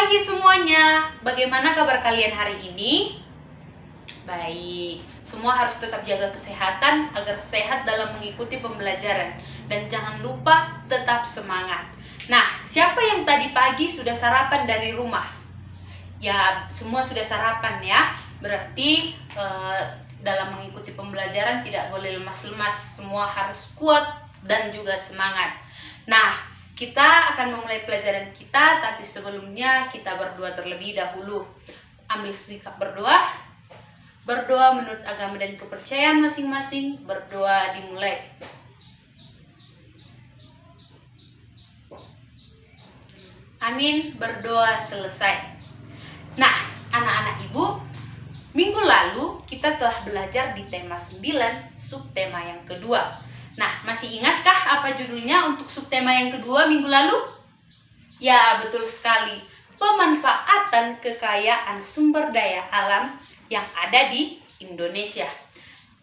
pagi semuanya. Bagaimana kabar kalian hari ini? Baik, semua harus tetap jaga kesehatan agar sehat dalam mengikuti pembelajaran. Dan jangan lupa tetap semangat. Nah, siapa yang tadi pagi sudah sarapan dari rumah? Ya, semua sudah sarapan ya. Berarti dalam mengikuti pembelajaran tidak boleh lemas-lemas. Semua harus kuat dan juga semangat. Nah, kita akan memulai pelajaran kita, tapi sebelumnya kita berdoa terlebih dahulu. Ambil sikap berdoa. Berdoa menurut agama dan kepercayaan masing-masing. Berdoa dimulai. Amin, berdoa selesai. Nah, anak-anak ibu, minggu lalu kita telah belajar di tema 9, subtema yang kedua. Nah, masih ingatkah apa judulnya untuk subtema yang kedua minggu lalu? Ya, betul sekali. Pemanfaatan kekayaan sumber daya alam yang ada di Indonesia.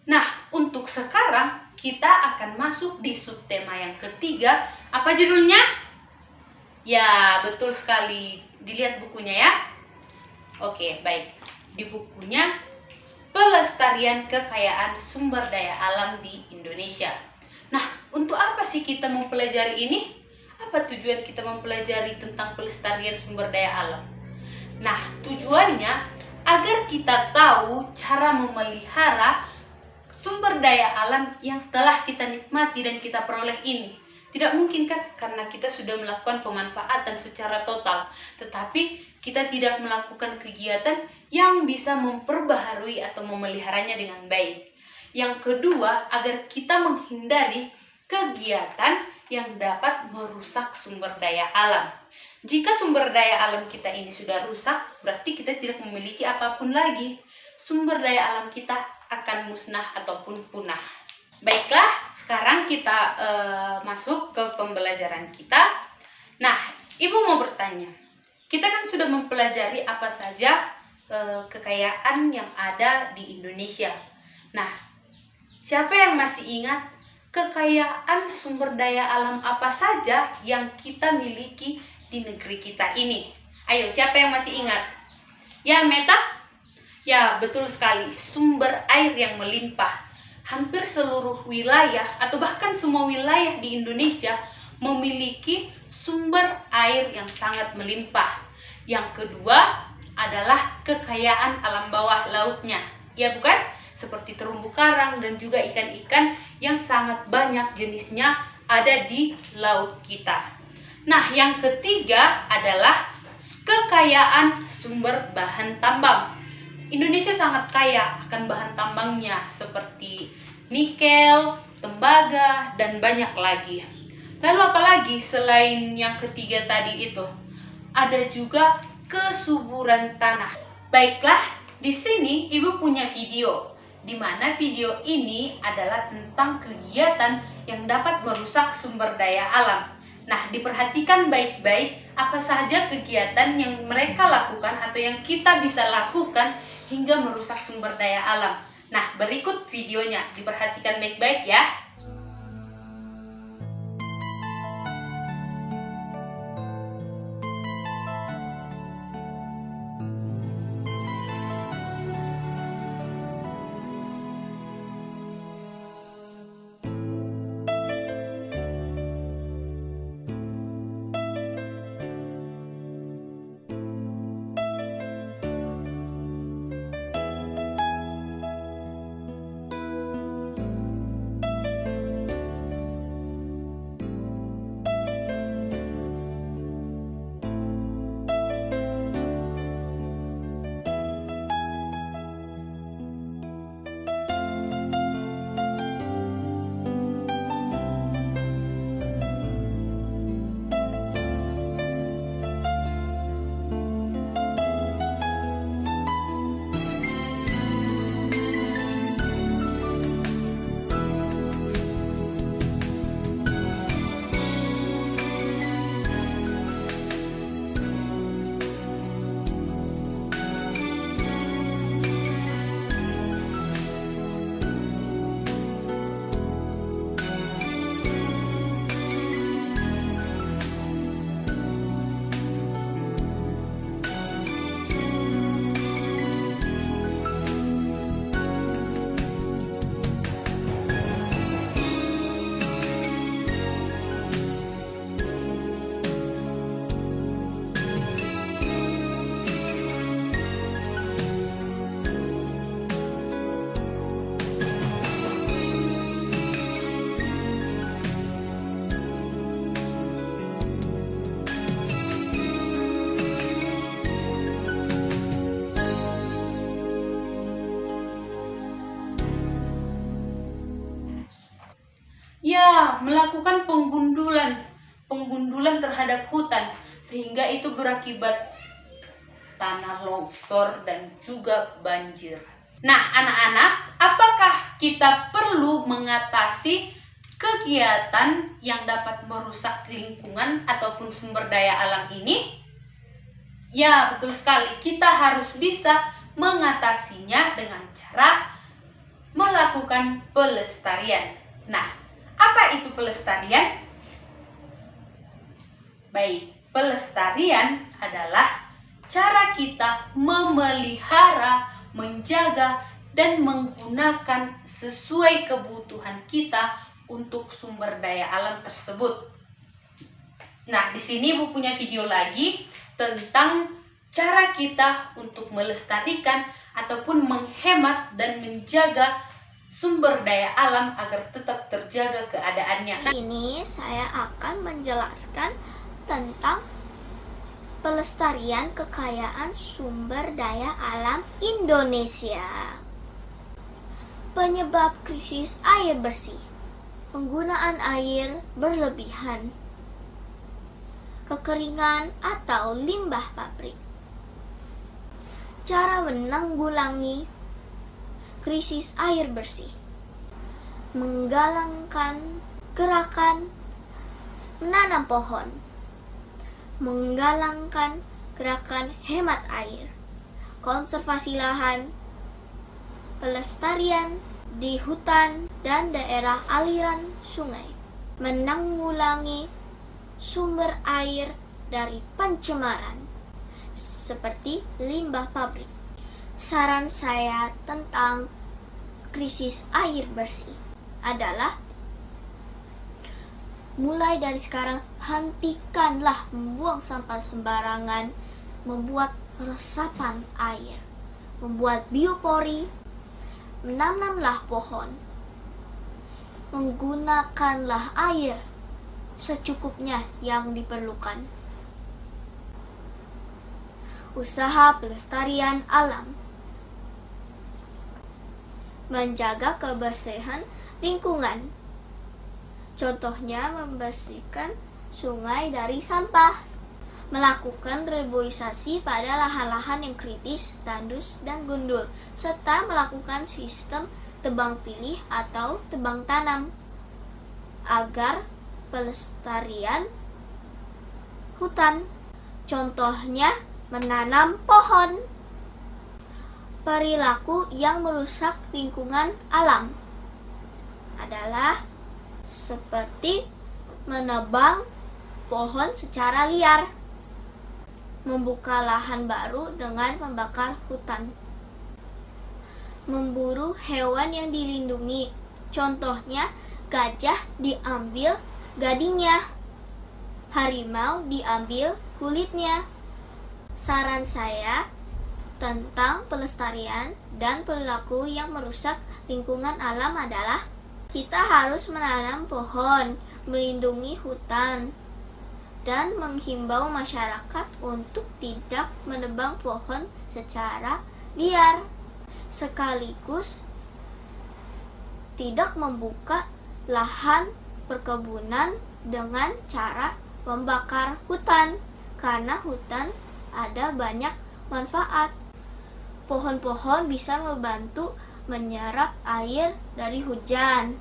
Nah, untuk sekarang kita akan masuk di subtema yang ketiga. Apa judulnya? Ya, betul sekali. Dilihat bukunya ya. Oke, baik. Di bukunya Pelestarian Kekayaan Sumber Daya Alam di Indonesia. Nah, untuk apa sih kita mempelajari ini? Apa tujuan kita mempelajari tentang pelestarian sumber daya alam? Nah, tujuannya agar kita tahu cara memelihara sumber daya alam yang setelah kita nikmati dan kita peroleh ini. Tidak mungkin kan, karena kita sudah melakukan pemanfaatan secara total, tetapi kita tidak melakukan kegiatan yang bisa memperbaharui atau memeliharanya dengan baik. Yang kedua, agar kita menghindari kegiatan yang dapat merusak sumber daya alam. Jika sumber daya alam kita ini sudah rusak, berarti kita tidak memiliki apapun lagi. Sumber daya alam kita akan musnah ataupun punah. Baiklah, sekarang kita masuk ke pembelajaran kita. Nah, ibu mau bertanya, kita kan sudah mempelajari apa saja kekayaan yang ada di Indonesia. Nah, siapa yang masih ingat kekayaan sumber daya alam apa saja yang kita miliki di negeri kita ini? Ayo, siapa yang masih ingat? Ya, Meta? Ya, betul sekali. Sumber air yang melimpah. Hampir seluruh wilayah atau bahkan semua wilayah di Indonesia memiliki sumber air yang sangat melimpah. Yang kedua adalah kekayaan alam bawah lautnya. Ya, bukan? Seperti terumbu karang dan juga ikan-ikan yang sangat banyak jenisnya ada di laut kita. Nah, yang ketiga adalah kekayaan sumber bahan tambang. Indonesia sangat kaya akan bahan tambangnya seperti nikel, tembaga, dan banyak lagi. Lalu apalagi selain yang ketiga tadi itu? Ada juga kesuburan tanah. Baiklah, di sini ibu punya video, di mana video ini adalah tentang kegiatan yang dapat merusak sumber daya alam. Nah, diperhatikan baik-baik apa saja kegiatan yang mereka lakukan atau yang kita bisa lakukan hingga merusak sumber daya alam. Nah, berikut videonya, diperhatikan baik-baik ya. Melakukan penggundulan terhadap hutan, sehingga itu berakibat tanah longsor dan juga banjir. Nah, anak-anak, apakah kita perlu mengatasi kegiatan yang dapat merusak lingkungan ataupun sumber daya alam ini? Ya, betul sekali. Kita harus bisa mengatasinya dengan cara melakukan pelestarian. Nah, apa itu pelestarian? Baik, pelestarian adalah cara kita memelihara, menjaga, dan menggunakan sesuai kebutuhan kita untuk sumber daya alam tersebut. Nah, di sini Ibu punya video lagi tentang cara kita untuk melestarikan ataupun menghemat dan menjaga sumber daya alam agar tetap terjaga keadaannya. Ini saya akan menjelaskan tentang pelestarian kekayaan sumber daya alam Indonesia. Penyebab krisis air bersih, penggunaan air berlebihan, kekeringan atau limbah pabrik. Cara menanggulangi krisis air bersih: menggalakkan gerakan menanam pohon, menggalakkan gerakan hemat air, konservasi lahan, pelestarian di hutan dan daerah aliran sungai, menanggulangi sumber air dari pencemaran seperti limbah pabrik. Saran saya tentang krisis air bersih adalah mulai dari sekarang hentikanlah membuang sampah sembarangan, membuat resapan air, membuat biopori, menanamlah pohon, menggunakanlah air secukupnya yang diperlukan. Usaha pelestarian alam, menjaga kebersihan lingkungan. Contohnya membersihkan sungai dari sampah, melakukan reboisasi pada lahan-lahan yang kritis, tandus, dan gundul, serta melakukan sistem tebang pilih atau tebang tanam agar pelestarian hutan. Contohnya menanam pohon. Perilaku yang merusak lingkungan alam adalah seperti menebang pohon secara liar, membuka lahan baru dengan membakar hutan, memburu hewan yang dilindungi. Contohnya gajah diambil gadingnya, harimau diambil kulitnya. Saran saya tentang pelestarian dan perilaku yang merusak lingkungan alam adalah kita harus menanam pohon, melindungi hutan, dan menghimbau masyarakat untuk tidak menebang pohon secara liar, sekaligus tidak membuka lahan perkebunan dengan cara membakar hutan, karena hutan ada banyak manfaat. Pohon-pohon bisa membantu menyerap air dari hujan,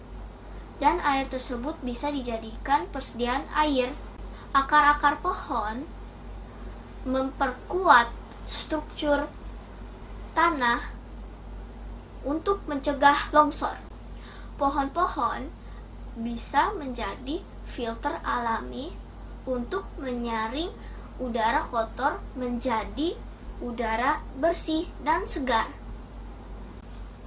dan air tersebut bisa dijadikan persediaan air. Akar-akar pohon memperkuat struktur tanah untuk mencegah longsor. Pohon-pohon bisa menjadi filter alami untuk menyaring udara kotor menjadi udara bersih dan segar.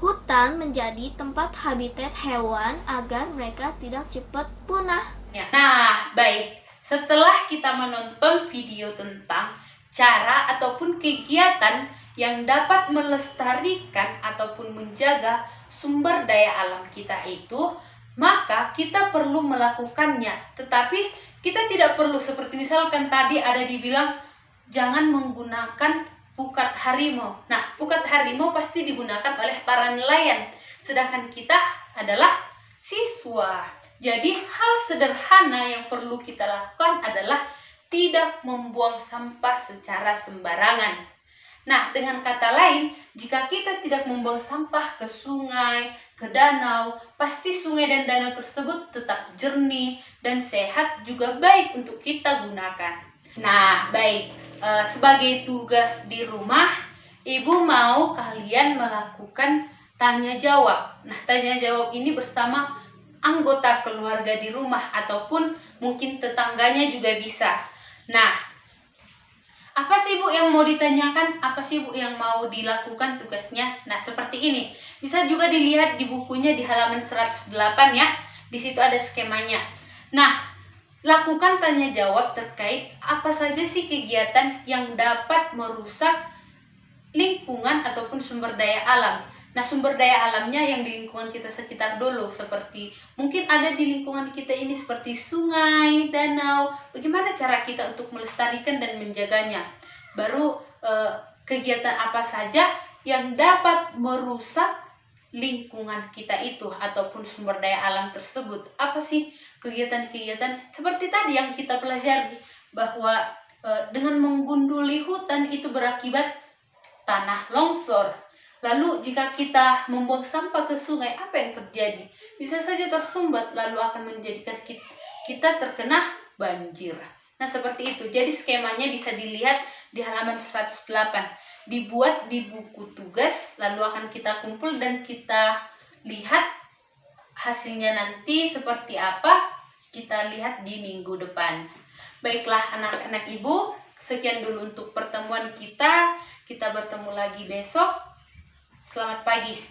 Hutan menjadi tempat habitat hewan agar mereka tidak cepat punah. Nah, baik. Setelah kita menonton video tentang cara ataupun kegiatan yang dapat melestarikan ataupun menjaga sumber daya alam kita itu, maka kita perlu melakukannya. Tetapi kita tidak perlu seperti misalkan tadi ada dibilang jangan menggunakan pukat harimau. Nah, pukat harimau pasti digunakan oleh para nelayan, sedangkan kita adalah siswa. Jadi hal sederhana yang perlu kita lakukan adalah tidak membuang sampah secara sembarangan. Nah, dengan kata lain, jika kita tidak membuang sampah ke sungai, ke danau, pasti sungai dan danau tersebut tetap jernih dan sehat, juga baik untuk kita gunakan. Nah, baik, sebagai tugas di rumah, Ibu mau kalian melakukan tanya jawab. Nah, tanya jawab ini bersama anggota keluarga di rumah ataupun mungkin tetangganya juga bisa. Nah, apa sih Bu yang mau ditanyakan? Apa sih Bu yang mau dilakukan tugasnya? Nah, seperti ini. Bisa juga dilihat di bukunya di halaman 108 ya. Di situ ada skemanya. Nah, lakukan tanya jawab terkait apa saja sih kegiatan yang dapat merusak lingkungan ataupun sumber daya alam. Nah, sumber daya alamnya yang di lingkungan kita sekitar dulu, seperti mungkin ada di lingkungan kita ini seperti sungai, danau. Bagaimana cara kita untuk melestarikan dan menjaganya? Baru kegiatan apa saja yang dapat merusak lingkungan kita itu ataupun sumber daya alam tersebut. Apa sih kegiatan-kegiatan seperti tadi yang kita pelajari, bahwa dengan menggunduli hutan itu berakibat tanah longsor. Lalu jika kita membuang sampah ke sungai, apa yang terjadi? Bisa saja tersumbat, lalu akan menjadikan kita terkena banjir. Nah, seperti itu. Jadi skemanya bisa dilihat di halaman 108. Dibuat di buku tugas, lalu akan kita kumpul dan kita lihat hasilnya nanti seperti apa. Kita lihat di minggu depan. Baiklah anak-anak Ibu, sekian dulu untuk pertemuan kita. Kita bertemu lagi besok. Selamat pagi.